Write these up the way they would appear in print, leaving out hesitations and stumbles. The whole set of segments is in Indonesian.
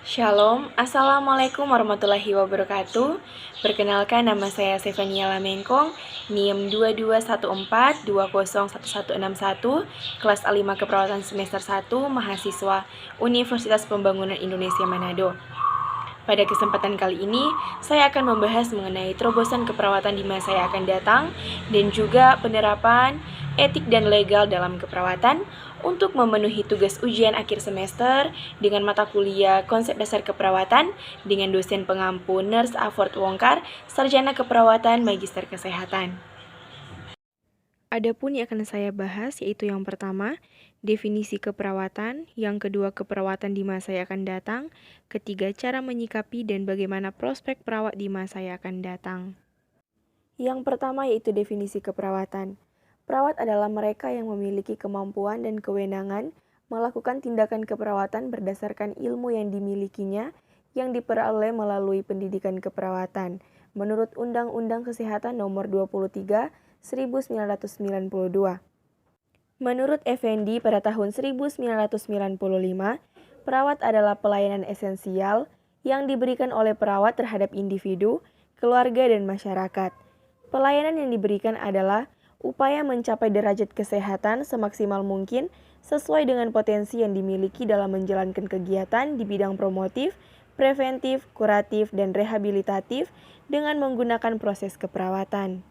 Shalom, Assalamualaikum warahmatullahi wabarakatuh. Perkenalkan, nama saya Stefania Lamengkong, NIM 2214201161, kelas A5 Keperawatan semester 1, mahasiswa Universitas Pembangunan Indonesia Manado. Pada kesempatan kali ini, saya akan membahas mengenai terobosan keperawatan di masa yang akan datang dan juga penerapan etik dan legal dalam keperawatan untuk memenuhi tugas ujian akhir semester dengan mata kuliah Konsep Dasar Keperawatan dengan dosen pengampu Nurse Afford Wongkar, Sarjana Keperawatan Magister Kesehatan. Adapun yang akan saya bahas yaitu yang pertama, definisi keperawatan, yang kedua keperawatan di masa yang akan datang, ketiga cara menyikapi dan bagaimana prospek perawat di masa yang akan datang. Yang pertama yaitu definisi keperawatan. Perawat adalah mereka yang memiliki kemampuan dan kewenangan melakukan tindakan keperawatan berdasarkan ilmu yang dimilikinya yang diperoleh melalui pendidikan keperawatan. Menurut Undang-Undang Kesehatan Nomor 23 1992. Menurut Effendi pada tahun 1995, perawat adalah pelayanan esensial yang diberikan oleh perawat terhadap individu, keluarga, dan masyarakat. Pelayanan yang diberikan adalah upaya mencapai derajat kesehatan semaksimal mungkin sesuai dengan potensi yang dimiliki dalam menjalankan kegiatan di bidang promotif, preventif, kuratif, dan rehabilitatif dengan menggunakan proses keperawatan.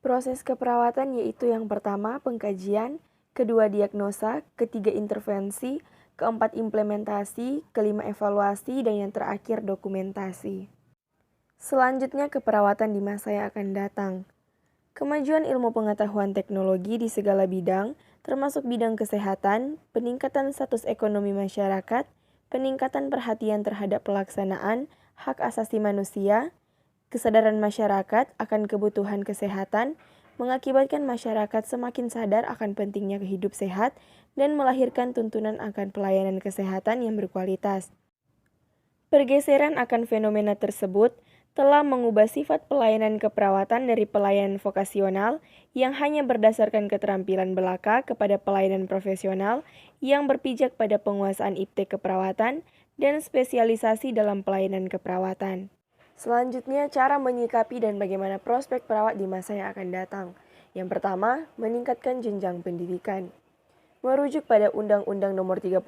Proses keperawatan yaitu yang pertama pengkajian, kedua diagnosa, ketiga intervensi, keempat implementasi, kelima evaluasi, dan yang terakhir dokumentasi. Selanjutnya keperawatan di masa yang akan datang. Kemajuan ilmu pengetahuan teknologi di segala bidang, termasuk bidang kesehatan, peningkatan status ekonomi masyarakat, peningkatan perhatian terhadap pelaksanaan hak asasi manusia, kesadaran masyarakat akan kebutuhan kesehatan mengakibatkan masyarakat semakin sadar akan pentingnya hidup sehat dan melahirkan tuntunan akan pelayanan kesehatan yang berkualitas. Pergeseran akan fenomena tersebut telah mengubah sifat pelayanan keperawatan dari pelayanan vokasional yang hanya berdasarkan keterampilan belaka kepada pelayanan profesional yang berpijak pada penguasaan iptek keperawatan dan spesialisasi dalam pelayanan keperawatan. Selanjutnya, cara menyikapi dan bagaimana prospek perawat di masa yang akan datang. Yang pertama, meningkatkan jenjang pendidikan. Merujuk pada Undang-Undang Nomor 38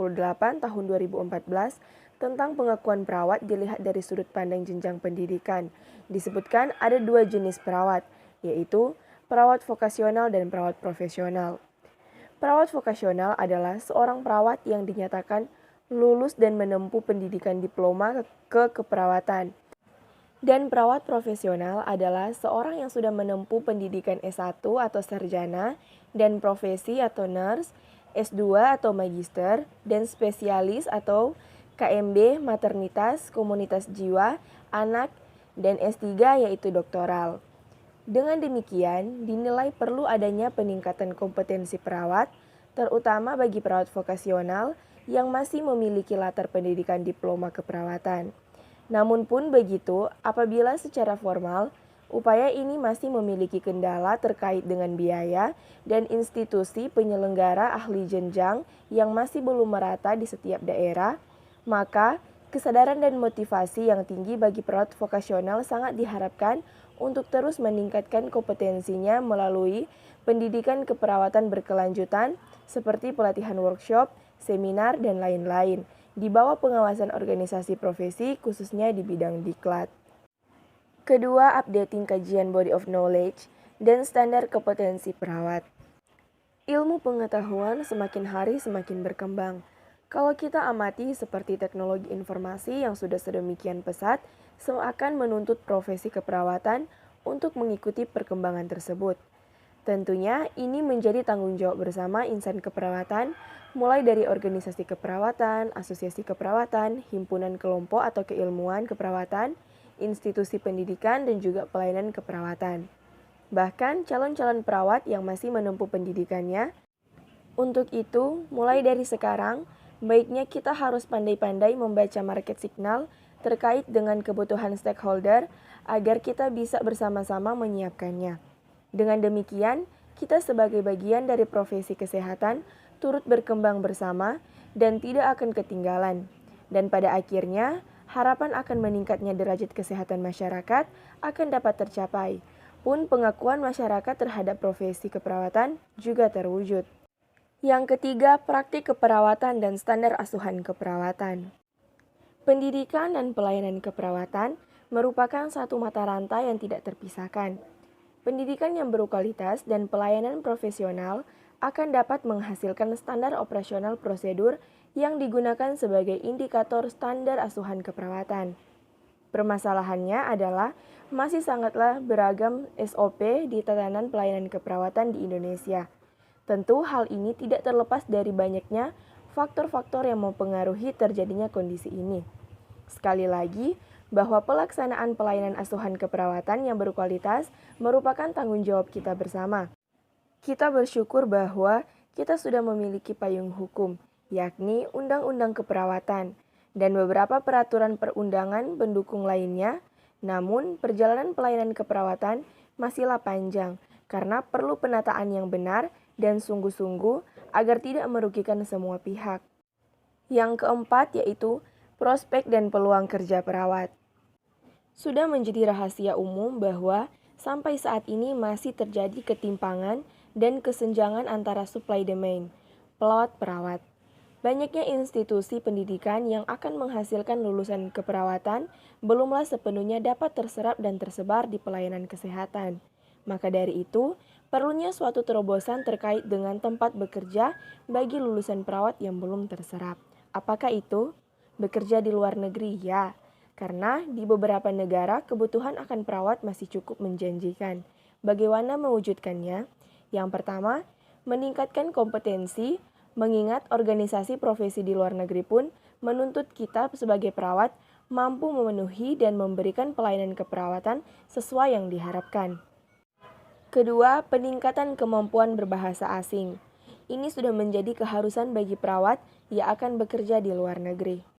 Tahun 2014 tentang pengakuan perawat dilihat dari sudut pandang jenjang pendidikan. Disebutkan ada dua jenis perawat, yaitu perawat vokasional dan perawat profesional. Perawat vokasional adalah seorang perawat yang dinyatakan lulus dan menempuh pendidikan diploma keperawatan. Dan perawat profesional adalah seorang yang sudah menempuh pendidikan S1 atau sarjana dan profesi atau nurse, S2 atau magister, dan spesialis atau KMB, maternitas, komunitas jiwa, anak, dan S3 yaitu doktoral. Dengan demikian, dinilai perlu adanya peningkatan kompetensi perawat, terutama bagi perawat vokasional yang masih memiliki latar pendidikan diploma keperawatan. Namun pun begitu, apabila secara formal, upaya ini masih memiliki kendala terkait dengan biaya dan institusi penyelenggara ahli jenjang yang masih belum merata di setiap daerah, maka kesadaran dan motivasi yang tinggi bagi perawat vokasional sangat diharapkan untuk terus meningkatkan kompetensinya melalui pendidikan keperawatan berkelanjutan seperti pelatihan workshop, seminar, dan lain-lain di bawah pengawasan organisasi profesi khususnya di bidang diklat. Kedua, updating kajian body of knowledge dan standar kompetensi perawat. Ilmu pengetahuan semakin hari semakin berkembang. Kalau kita amati seperti teknologi informasi yang sudah sedemikian pesat, seakan menuntut profesi keperawatan untuk mengikuti perkembangan tersebut. Tentunya ini menjadi tanggung jawab bersama insan keperawatan, mulai dari organisasi keperawatan, asosiasi keperawatan, himpunan kelompok atau keilmuan keperawatan, institusi pendidikan, dan juga pelayanan keperawatan. Bahkan calon-calon perawat yang masih menempuh pendidikannya. Untuk itu, mulai dari sekarang, baiknya kita harus pandai-pandai membaca market signal terkait dengan kebutuhan stakeholder agar kita bisa bersama-sama menyiapkannya. Dengan demikian, kita sebagai bagian dari profesi kesehatan turut berkembang bersama dan tidak akan ketinggalan. Dan pada akhirnya, harapan akan meningkatnya derajat kesehatan masyarakat akan dapat tercapai. Pun pengakuan masyarakat terhadap profesi keperawatan juga terwujud. Yang ketiga, praktik keperawatan dan standar asuhan keperawatan. Pendidikan dan pelayanan keperawatan merupakan satu mata rantai yang tidak terpisahkan. Pendidikan yang berkualitas dan pelayanan profesional akan dapat menghasilkan standar operasional prosedur yang digunakan sebagai indikator standar asuhan keperawatan. Permasalahannya adalah masih sangatlah beragam SOP di tatanan pelayanan keperawatan di Indonesia. Tentu hal ini tidak terlepas dari banyaknya faktor-faktor yang mempengaruhi terjadinya kondisi ini. Sekali lagi, bahwa pelaksanaan pelayanan asuhan keperawatan yang berkualitas merupakan tanggung jawab kita bersama. Kita bersyukur bahwa kita sudah memiliki payung hukum, yakni Undang-Undang Keperawatan, dan beberapa peraturan perundangan pendukung lainnya. Namun, perjalanan pelayanan keperawatan masihlah panjang, karena perlu penataan yang benar dan sungguh-sungguh agar tidak merugikan semua pihak. Yang keempat yaitu prospek dan peluang kerja perawat. Sudah menjadi rahasia umum bahwa sampai saat ini masih terjadi ketimpangan dan kesenjangan antara supply demand pelawat-perawat. Banyaknya institusi pendidikan yang akan menghasilkan lulusan keperawatan belumlah sepenuhnya dapat terserap dan tersebar di pelayanan kesehatan. Maka dari itu, perlunya suatu terobosan terkait dengan tempat bekerja bagi lulusan perawat yang belum terserap. Apakah itu? Bekerja di luar negeri? Ya, karena di beberapa negara kebutuhan akan perawat masih cukup menjanjikan. Bagaimana mewujudkannya? Yang pertama, meningkatkan kompetensi, mengingat organisasi profesi di luar negeri pun menuntut kita sebagai perawat mampu memenuhi dan memberikan pelayanan keperawatan sesuai yang diharapkan. Kedua, peningkatan kemampuan berbahasa asing. Ini sudah menjadi keharusan bagi perawat yang akan bekerja di luar negeri.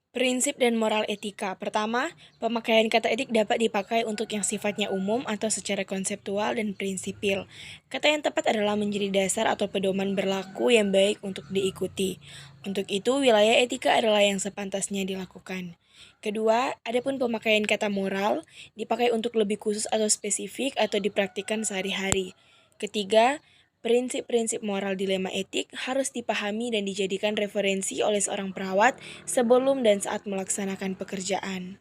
Prinsip dan moral etika. Pertama, pemakaian kata etik dapat dipakai untuk yang sifatnya umum atau secara konseptual dan prinsipil. Kata yang tepat adalah menjadi dasar atau pedoman berlaku yang baik untuk diikuti. Untuk itu, wilayah etika adalah yang sepantasnya dilakukan. Kedua, adapun pemakaian kata moral dipakai untuk lebih khusus atau spesifik atau dipraktikkan sehari-hari. Ketiga, prinsip-prinsip moral dilema etik harus dipahami dan dijadikan referensi oleh seorang perawat sebelum dan saat melaksanakan pekerjaan.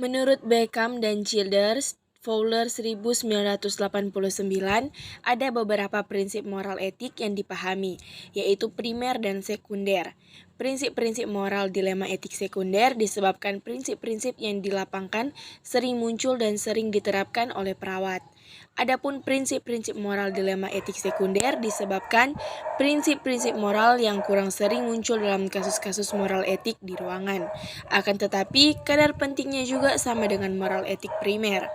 Menurut Beckham dan Childers, Fowler 1989, ada beberapa prinsip moral etik yang dipahami, yaitu primer dan sekunder. Prinsip-prinsip moral dilema etik sekunder disebabkan prinsip-prinsip yang dilapangkan sering muncul dan sering diterapkan oleh perawat. Adapun prinsip-prinsip moral dilema etik sekunder disebabkan prinsip-prinsip moral yang kurang sering muncul dalam kasus-kasus moral etik di ruangan. Akan tetapi, kadar pentingnya juga sama dengan moral etik primer.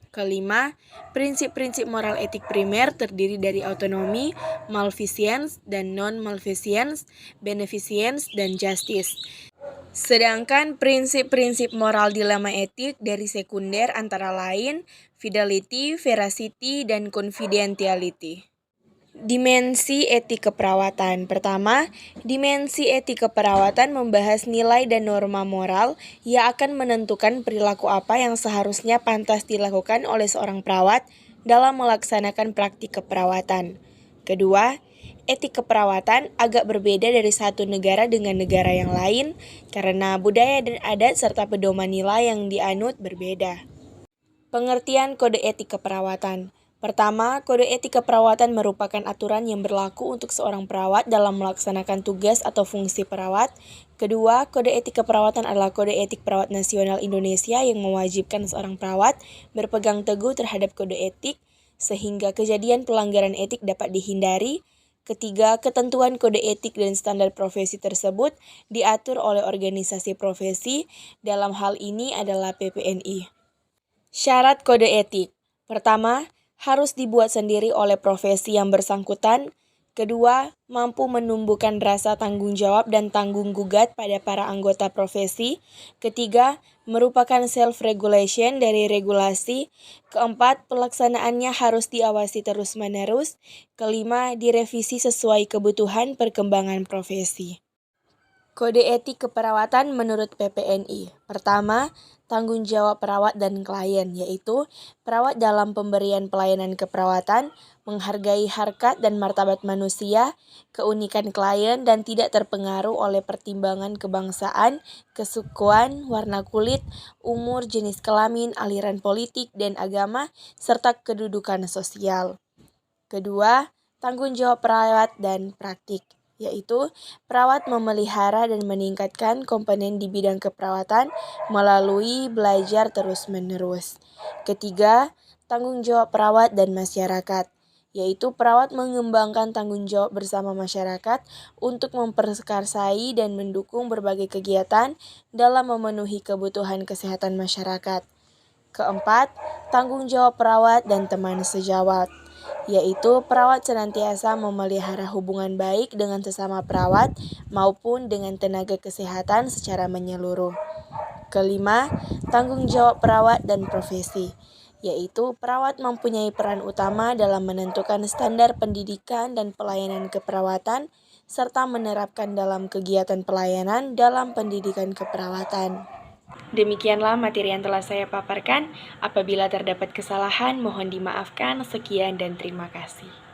Kelima, prinsip-prinsip moral etik primer terdiri dari autonomi, malfeasance, dan non-malfeasance, beneficence, dan justice. Sedangkan prinsip-prinsip moral dilema etik dari sekunder antara lain fidelity, veracity, dan confidentiality. Dimensi etik keperawatan. Pertama, dimensi etik keperawatan membahas nilai dan norma moral yang akan menentukan perilaku apa yang seharusnya pantas dilakukan oleh seorang perawat dalam melaksanakan praktik keperawatan. Kedua, etik keperawatan agak berbeda dari satu negara dengan negara yang lain karena budaya dan adat serta pedoman nilai yang dianut berbeda. Pengertian kode etik keperawatan. Pertama, kode etik keperawatan merupakan aturan yang berlaku untuk seorang perawat dalam melaksanakan tugas atau fungsi perawat. Kedua, kode etik keperawatan adalah kode etik perawat nasional Indonesia yang mewajibkan seorang perawat berpegang teguh terhadap kode etik sehingga kejadian pelanggaran etik dapat dihindari. Ketiga, ketentuan kode etik dan standar profesi tersebut diatur oleh organisasi profesi, dalam hal ini adalah PPNI. Syarat kode etik. Pertama, harus dibuat sendiri oleh profesi yang bersangkutan. Kedua, mampu menumbuhkan rasa tanggung jawab dan tanggung gugat pada para anggota profesi. Ketiga, merupakan self-regulation dari regulasi. Keempat, pelaksanaannya harus diawasi terus-menerus. Kelima, direvisi sesuai kebutuhan perkembangan profesi. Kode etik keperawatan menurut PPNI. Pertama, tanggung jawab perawat dan klien, yaitu perawat dalam pemberian pelayanan keperawatan, menghargai harkat dan martabat manusia, keunikan klien dan tidak terpengaruh oleh pertimbangan kebangsaan, kesukuan, warna kulit, umur, jenis kelamin, aliran politik dan agama, serta kedudukan sosial. Kedua, tanggung jawab perawat dan praktik, yaitu perawat memelihara dan meningkatkan komponen di bidang keperawatan melalui belajar terus-menerus. Ketiga, tanggung jawab perawat dan masyarakat, yaitu perawat mengembangkan tanggung jawab bersama masyarakat untuk memperkarsai dan mendukung berbagai kegiatan dalam memenuhi kebutuhan kesehatan masyarakat. Keempat, tanggung jawab perawat dan teman sejawat, yaitu perawat senantiasa memelihara hubungan baik dengan sesama perawat maupun dengan tenaga kesehatan secara menyeluruh. Kelima, tanggung jawab perawat dan profesi, yaitu perawat mempunyai peran utama dalam menentukan standar pendidikan dan pelayanan keperawatan serta menerapkan dalam kegiatan pelayanan dalam pendidikan keperawatan. Demikianlah materi yang telah saya paparkan. Apabila terdapat kesalahan, mohon dimaafkan. Sekian dan terima kasih.